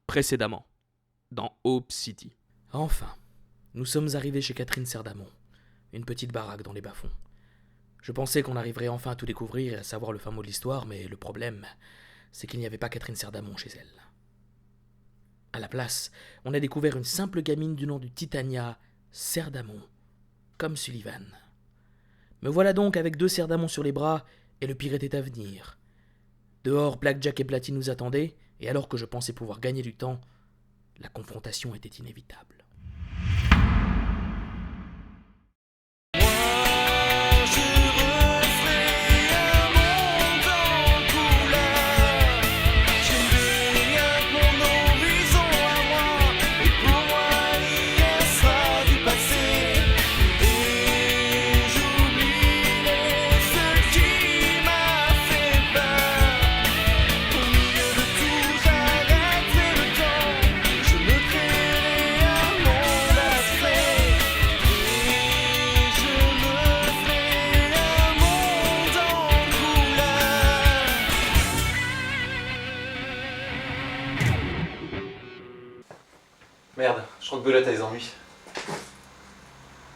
Précédemment, dans Hope City. Enfin, nous sommes arrivés chez Catherine Serdamon, une petite baraque dans les bas-fonds. Je pensais qu'on arriverait enfin à tout découvrir et à savoir le fin mot de l'histoire, mais le problème, c'est qu'il n'y avait pas Catherine Serdamon chez elle. À la place, on a découvert une simple gamine du nom de Titania Serdamon, comme Sullivan. Me voilà donc avec 2 Serdamon sur les bras, et le pire était à venir. Dehors, Blackjack et Platine nous attendaient, et alors que je pensais pouvoir gagner du temps, la confrontation était inévitable. Merde, je crois que Belette a des ennuis.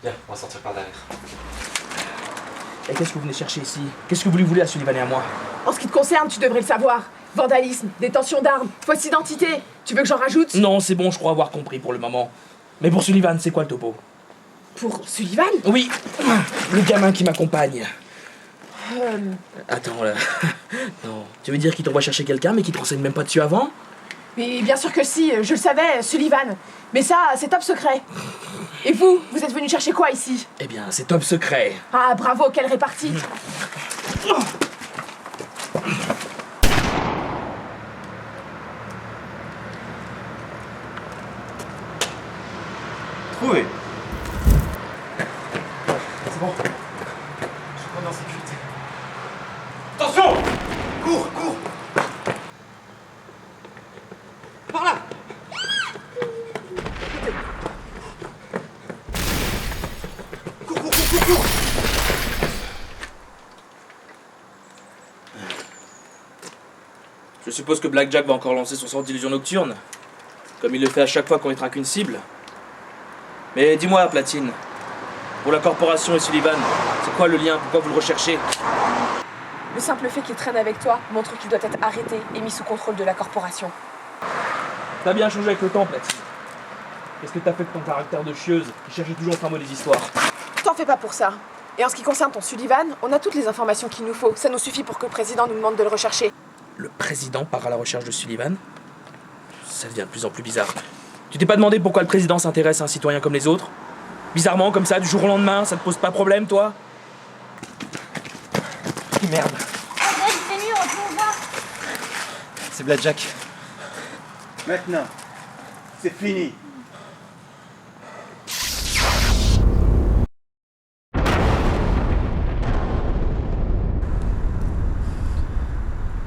Viens, on va sortir par derrière. Et qu'est-ce que vous venez chercher ici? Qu'est-ce que vous lui voulez à Sullivan et à moi? En ce qui te concerne, tu devrais le savoir. Vandalisme, détention d'armes, fausse identité. Tu veux que j'en rajoute? Non, c'est bon, je crois avoir compris pour le moment. Mais pour Sullivan, c'est quoi le topo? Pour Sullivan? Oui, le gamin qui m'accompagne. Attends, là. Non, tu veux dire qu'il t'envoie chercher quelqu'un, mais qu'il te renseigne même pas dessus avant? Mais bien sûr que si, je le savais, Sullivan. Mais ça, c'est top secret. Et vous êtes venu chercher quoi ici? Eh bien, c'est top secret. Ah, bravo, quelle répartie. Trouvé. C'est bon. Je rentre en sécurité. Attention! Cours, cours! Par là! Cours, cours, cours, cours, cours! Je suppose que Blackjack va encore lancer son sort d'illusion nocturne, comme il le fait à chaque fois qu'on y traque une cible. Mais dis-moi, Platine, pour la corporation et Sullivan, c'est quoi le lien? Pourquoi vous le recherchez? Le simple fait qu'il traîne avec toi montre qu'il doit être arrêté et mis sous contrôle de la corporation. T'as bien changé avec le temps, Platine. Qu'est-ce que t'as fait de ton caractère de chieuse qui cherchait toujours le fin mot des histoires? T'en fais pas pour ça. Et en ce qui concerne ton Sullivan, on a toutes les informations qu'il nous faut. Ça nous suffit pour que le président nous demande de le rechercher. Le président part à la recherche de Sullivan? Ça devient de plus en plus bizarre. Tu t'es pas demandé pourquoi le président s'intéresse à un citoyen comme les autres? Bizarrement, comme ça, du jour au lendemain, ça te pose pas problème, toi? Merde. C'est Blackjack. Maintenant, c'est fini.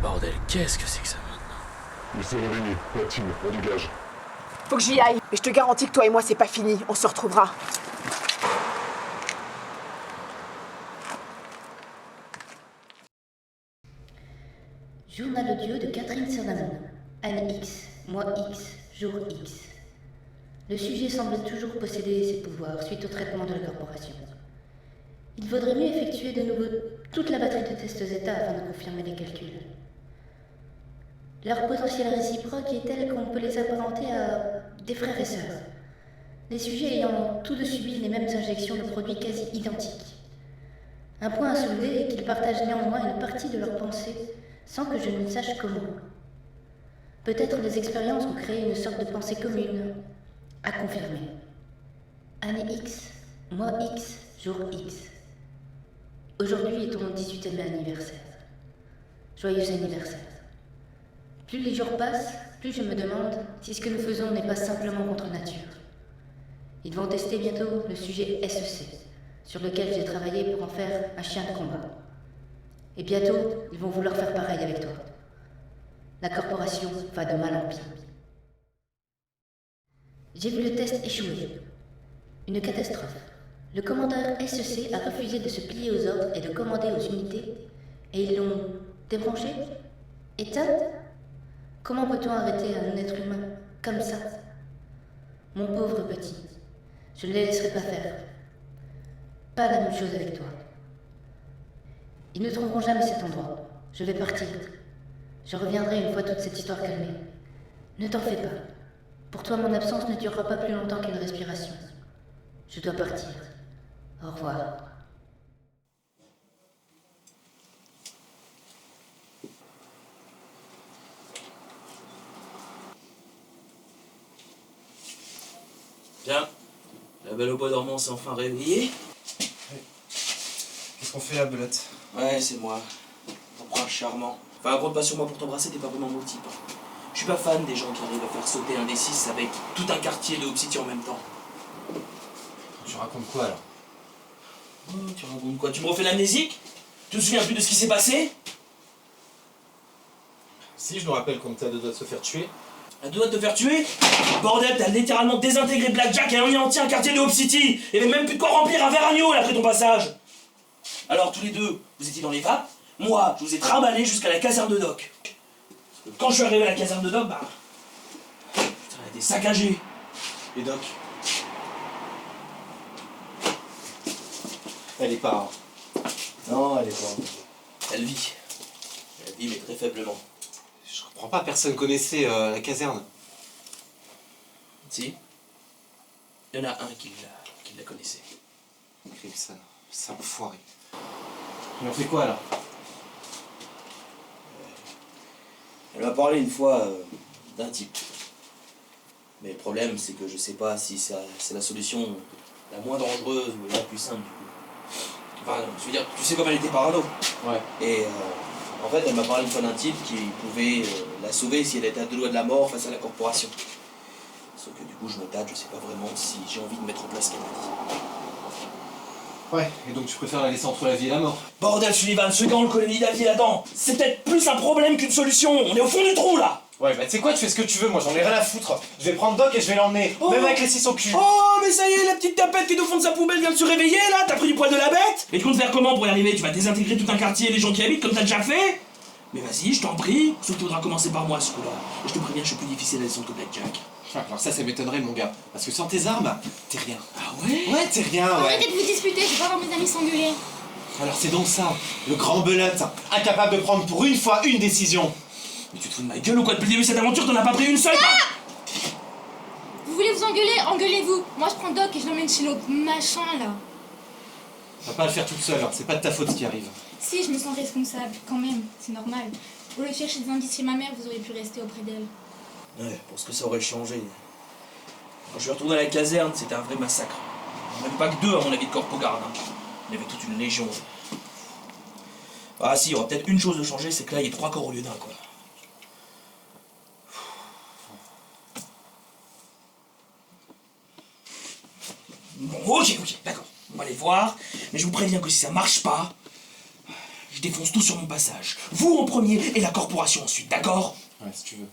Bordel, qu'est-ce que c'est que ça maintenant? Nous sommes réunis. Platine, on dégage. Faut que j'y aille. Mais je te garantis que toi et moi, c'est pas fini. On se retrouvera. Journal audio de Catherine Serdamon. Année X, mois X, jour X. Le sujet semble toujours posséder ses pouvoirs suite au traitement de la corporation. Il vaudrait mieux effectuer de nouveau toute la batterie de tests zeta afin de confirmer les calculs. Leur potentiel réciproque est tel qu'on peut les apparenter à des frères et sœurs. Les sujets ayant tous deux subi les mêmes injections de produits quasi identiques. Un point à soulever est qu'ils partagent néanmoins une partie de leur pensée sans que je ne sache comment. Peut-être les expériences ont créé une sorte de pensée commune, à confirmer. Année X, mois X, jour X. Aujourd'hui est ton 18e anniversaire. Joyeux anniversaire. Plus les jours passent, plus je me demande si ce que nous faisons n'est pas simplement contre nature. Ils vont tester bientôt le sujet SEC, sur lequel j'ai travaillé pour en faire un chien de combat. Et bientôt, ils vont vouloir faire pareil avec toi. La corporation va de mal en pis. J'ai vu le test échouer. Une catastrophe. Le commandeur SEC a refusé de se plier aux ordres et de commander aux unités, et ils l'ont débranché? Éteinte? Comment peut-on arrêter un être humain Comme ça. Mon pauvre petit. Je ne les laisserai pas faire. Pas la même chose avec toi. Ils ne trouveront jamais cet endroit. Je vais partir. Je reviendrai une fois toute cette histoire calmée. Ne t'en fais pas. Pour toi, mon absence ne durera pas plus longtemps qu'une respiration. Je dois partir. Au revoir. Bien. La belle au bois dormant s'est enfin réveillée. Qu'est-ce qu'on fait là, Belote? Ouais, c'est moi. Ton prince charmant. Enfin, compte pas sur moi pour t'embrasser, t'es pas vraiment mon type. Je suis pas fan des gens qui arrivent à faire sauter un des 6 avec tout un quartier de Hope City en même temps. Tu racontes quoi alors? Oh, tu racontes quoi? Tu me refais l'amnésique? Tu te souviens plus de ce qui s'est passé? Si, je me rappelle qu'on était à 2 doigts de se faire tuer. À 2 doigts de te faire tuer? Bordel, t'as littéralement désintégré Blackjack et anéanti un quartier de Hope City. Il y avait même plus de quoi remplir un verre agneau après ton passage. Alors tous les deux, vous étiez dans les vapes. Moi, je vous ai trimballé jusqu'à la caserne de Doc. Parce que quand je suis arrivé à la caserne de Doc, bah... putain, elle était saccagée. Et Doc? Elle est pas... Non, elle est pas... Elle vit. Elle vit, mais très faiblement. Je comprends pas, personne connaissait la caserne. Si. Il y en a un qui la connaissait. Crimson, c'est enfoiré. Il en fait quoi là? Elle m'a parlé une fois d'un type. Mais le problème, c'est que je sais pas si c'est la solution la moins dangereuse ou la plus simple. Enfin, je veux dire, tu sais comme elle était parano. Ouais. Et en fait, elle m'a parlé une fois d'un type qui pouvait la sauver si elle était à 2 doigts de la mort face à la corporation. Sauf que du coup, je me tâte, je sais pas vraiment si j'ai envie de mettre en place ce qu'elle m'a dit. Ouais, et donc tu préfères la laisser entre la vie et la mort? Bordel, Sullivan, ce gars, on le connaît ni d'avis là-dedans. C'est peut-être plus un problème qu'une solution. On est au fond du trou, là. Ouais, bah tu sais quoi, tu fais ce que tu veux, moi j'en ai rien à foutre. Je vais prendre Doc et je vais l'emmener, même avec les 6 au cul. Oh, mais ça y est, la petite tapette qui est au fond de sa poubelle vient de se réveiller, là. T'as pris du poil de la bête. Et tu comptes faire comment pour y arriver? Tu vas désintégrer tout un quartier et les gens qui y habitent comme t'as déjà fait? Mais vas-y, je t'en prie. Sauf qu'il faudra commencer par moi, ce coup-là. Et je te préviens, je suis plus difficile à descendre que Blackjack. Alors ça m'étonnerait, mon gars. Parce que sans tes armes, t'es rien. Ah ouais? Ouais, t'es rien, ouais. Arrêtez de vous disputer, je vais pas voir mes amis s'engueuler. Alors c'est donc ça, le grand belote, incapable de prendre pour une fois une décision. Mais tu te fous de ma gueule ou quoi? Depuis le début de cette aventure, t'en as pas pris une seule? Vous voulez vous engueuler? Engueulez-vous. Moi je prends Doc et je l'emmène chez l'autre machin là. Tu vas pas le faire toute seule, hein. C'est pas de ta faute ce qui arrive. Si, je me sens responsable, quand même, c'est normal. Au lieu de chercher des indices chez ma mère, vous auriez pu rester auprès d'elle. Ouais, pour ce que ça aurait changé. Quand je suis retourné à la caserne, c'était un vrai massacre. Même pas que 2 à mon avis de corpo garde. Hein. Il y avait toute une légion. Ah si, il y aura peut-être une chose de changer, c'est que là il y a 3 corps au lieu d'un, quoi. Bon, ok, d'accord. On va aller voir. Mais je vous préviens que si ça marche pas, je défonce tout sur mon passage. Vous en premier et la corporation ensuite, d'accord? Ouais, si tu veux.